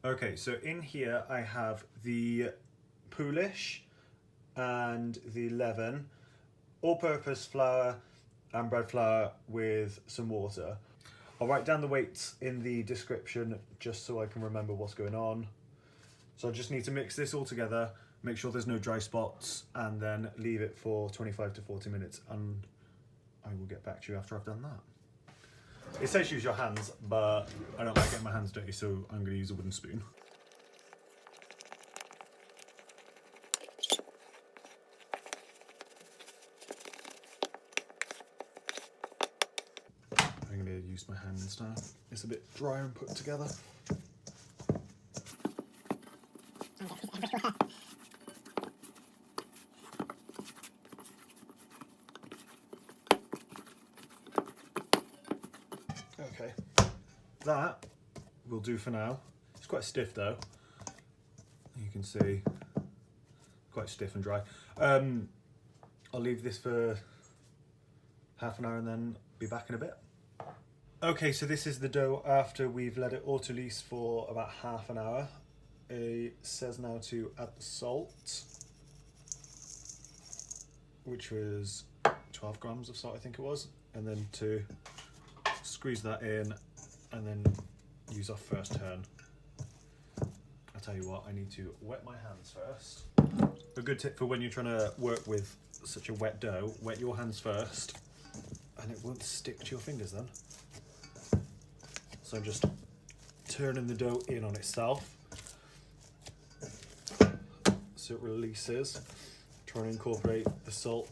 Okay, so in here I have the Polish and the leaven, all-purpose flour and bread flour with some water. I'll write down the weights in the description just so I can remember what's going on. So I just need to mix this all together, make sure there's no dry spots, and then leave it for 25 to 40 minutes, and I will get back to you after I've done that. It says use your hands, but I don't like getting my hands dirty, so I'm going to use a wooden spoon. I'm going to use my hands now. It's a bit dry and put together. Okay, that will do for now. It's quite stiff though. You can see, quite stiff and dry. I'll leave this for half an hour and then be back in a bit. Okay, so this is the dough after we've let it autolyse for about half an hour. It says now to add the salt, which was 12 grams of salt I think it was, and then to squeeze that in and then use our first turn. I'll tell you what, I need to wet my hands first. A good tip for when you're trying to work with such a wet dough, wet your hands first and it won't stick to your fingers then. So I'm just turning the dough in on itself so it releases. Trying to incorporate the salt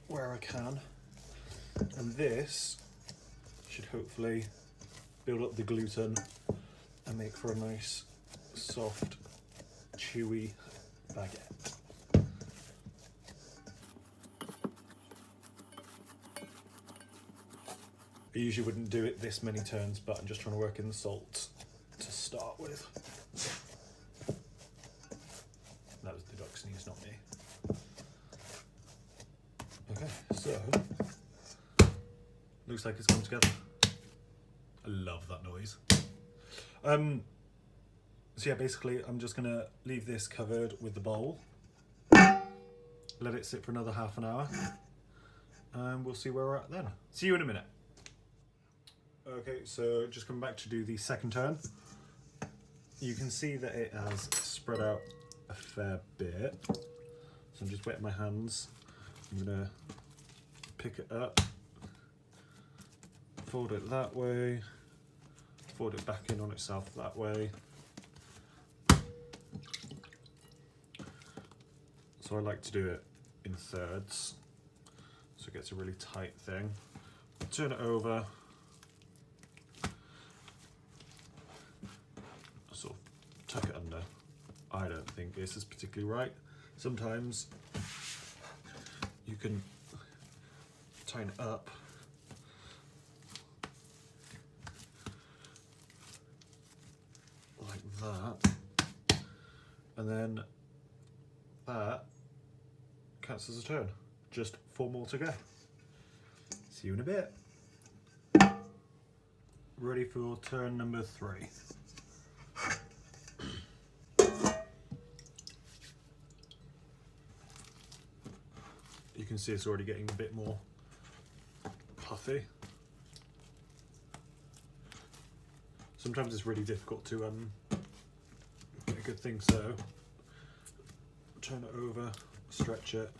where I can, and this should hopefully build up the gluten and make for a nice, soft, chewy baguette. I usually wouldn't do it this many turns, but I'm just trying to work in the salt to start with. That was the duck sneeze, not me. Okay, so looks like it's come together. I love that noise. So yeah, basically I'm just gonna leave this covered with the bowl, let it sit for another half an hour, and we'll see where we're at then. See you in a minute. Okay, so just coming back to do the second turn. You can see that it has spread out a fair bit. So I'm just wetting my hands. I'm gonna pick it up, fold it that way, fold it back in on itself that way. So I like to do it in thirds, so it gets a really tight thing. Turn it over, sort of tuck it under. I don't think this is particularly right. Sometimes you can tighten it up like that, and then that counts as a turn. Just 4 more to go. See you in a bit. Ready for turn number 3. You can see it's already getting a bit more puffy. Sometimes it's really difficult to get a good thing, so turn it over, stretch it.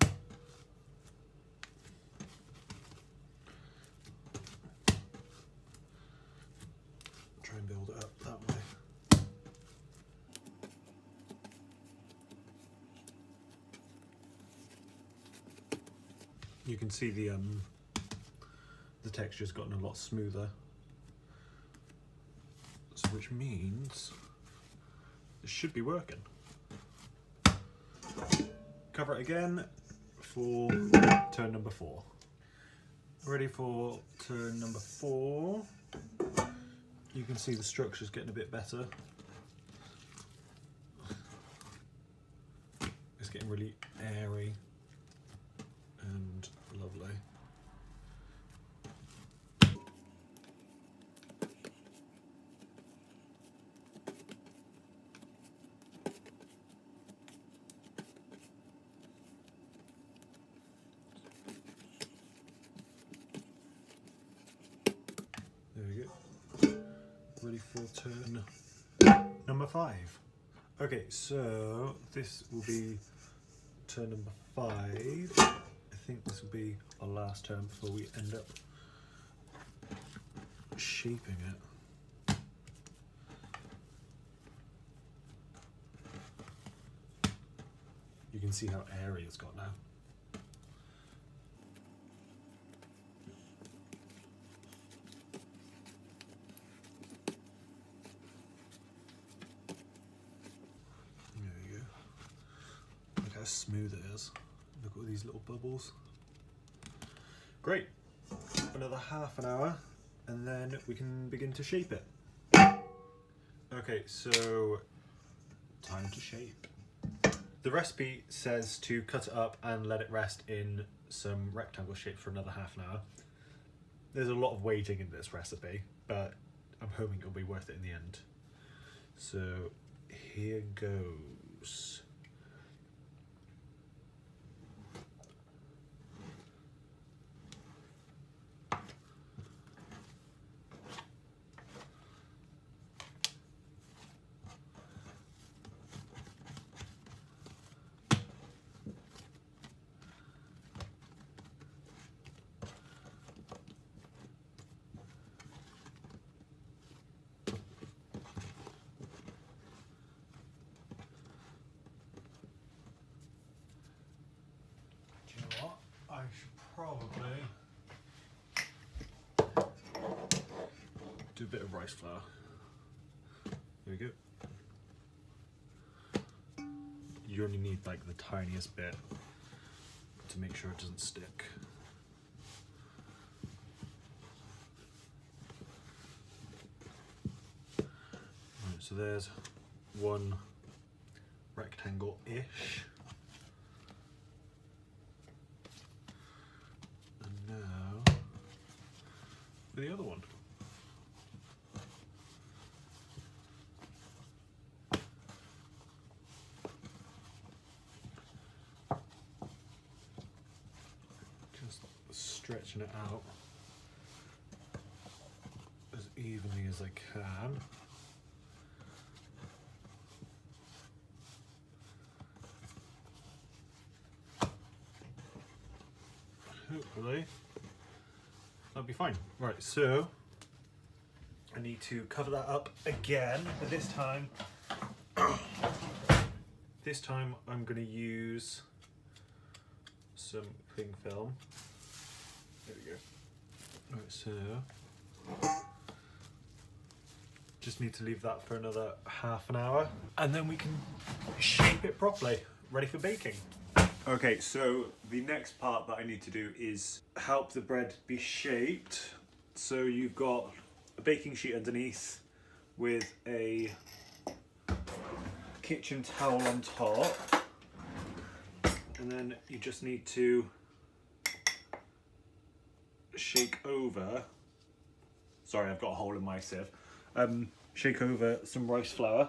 Try and build it up that way. You can see the texture's gotten a lot smoother, so which means it should be working. Cover it again for turn number 4. Ready for turn number 4. You can see the structure's getting a bit better. It's getting really airy and lovely. There we go. Ready for turn number 5. Okay, so this will be turn number 5. I think this will be our last turn before we end up shaping it. You can see how airy it's got now. There you go. Look how smooth it is. Look at all these little bubbles. Great. Another half an hour and then we can begin to shape it. Okay, so time to shape. The recipe says to cut it up and let it rest in some rectangle shape for another half an hour. There's a lot of waiting in this recipe, but I'm hoping it'll be worth it in the end. So here goes. I should probably do a bit of rice flour. There we go. You only need like the tiniest bit to make sure it doesn't stick. Right, so there's one rectangle-ish. For the other one. Just stretching it out as evenly as I can. Hopefully that'll be fine. Right, so I need to cover that up again, but this time I'm going to use some cling film. There we go. Right, so just need to leave that for another half an hour and then we can shape it properly, ready for baking. Okay, so the next part that I need to do is help the bread be shaped. So you've got a baking sheet underneath with a kitchen towel on top. And then you just need to shake over, sorry, I've got a hole in my sieve. Shake over some rice flour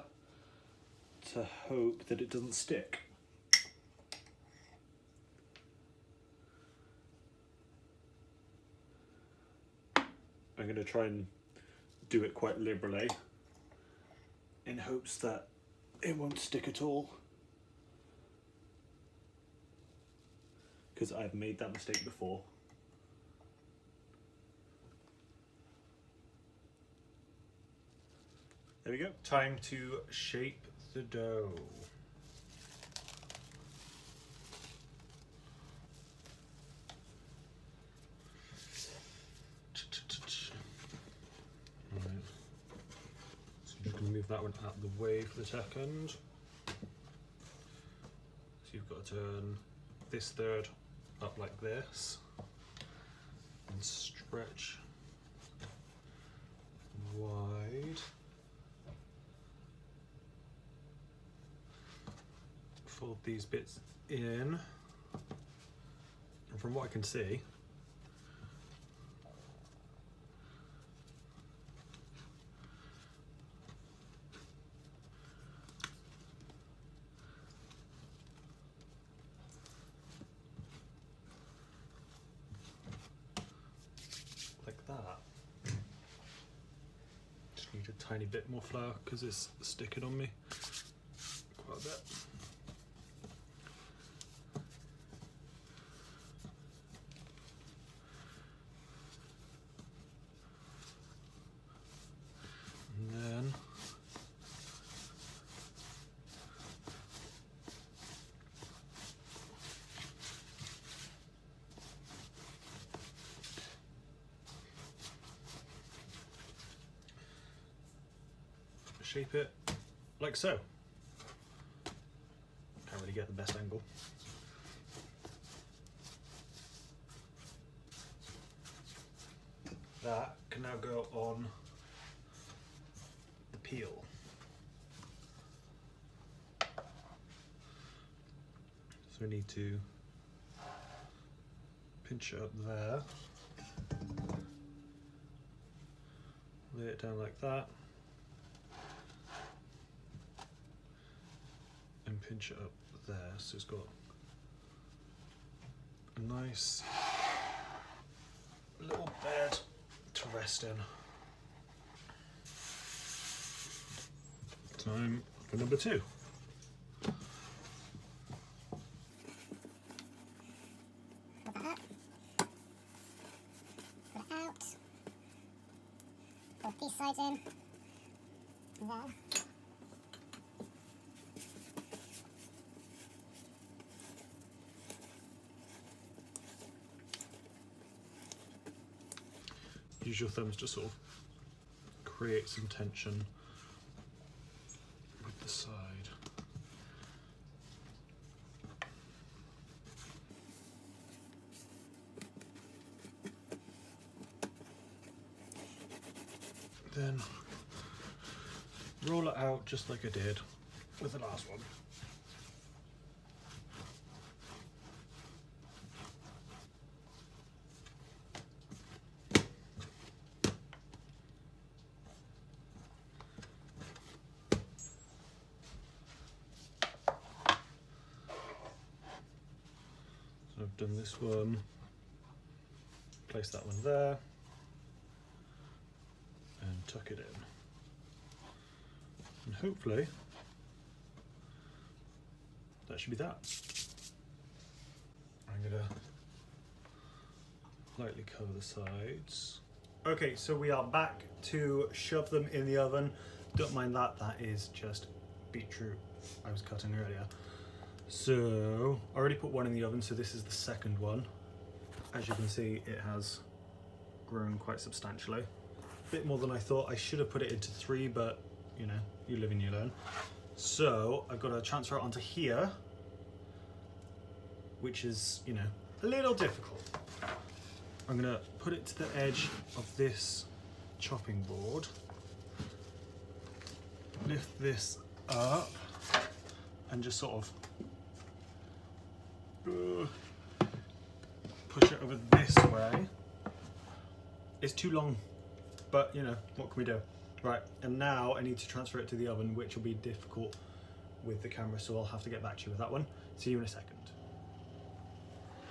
to hope that it doesn't stick. I'm going to try and do it quite liberally in hopes that it won't stick at all, because I've made that mistake before. There we go. Time to shape the dough. Move that one out of the way for the second. So you've got to turn this third up like this and stretch wide. Fold these bits in, and from what I can see, like that. tiny bit more flour because it's sticking on me quite a bit. And then shape it like so. Can't really get the best angle. That can now go on the peel. So we need to pinch it up there, lay it down like that, and pinch it up there so it's got a nice little bed to rest in. Time for number 2. Put that up. Put it out. Put these sides in. And there. Use your thumbs to sort of create some tension with the side. Then roll it out just like I did with the last one. So I've done this one, place that one there, and tuck it in. And hopefully that should be that. I'm gonna lightly cover the sides. Okay, so we are back to shove them in the oven. Don't mind that, that is just beetroot I was cutting earlier. So I already put one in the oven, so this is the second one. As you can see, it has grown quite substantially. A bit more than I thought. I should have put it into 3, but you know, you live and you learn. So I've got to transfer it onto here, which is, you know, a little difficult. I'm gonna put it to the edge of this chopping board, lift this up, and just sort of push it over this way. It's too long, but you know, what can we do? Right, and now I need to transfer it to the oven, which will be difficult with the camera, so I'll have to get back to you with that one. See you in a second.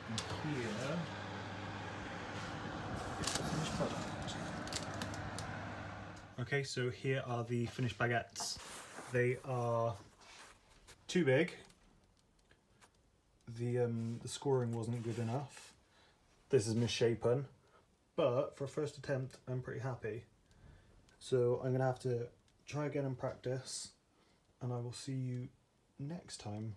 And here is the finished product. Okay, so here are the finished baguettes. They are too big. The scoring wasn't good enough. This is misshapen, but for a first attempt, I'm pretty happy. So I'm gonna have to try again and practice, and I will see you next time.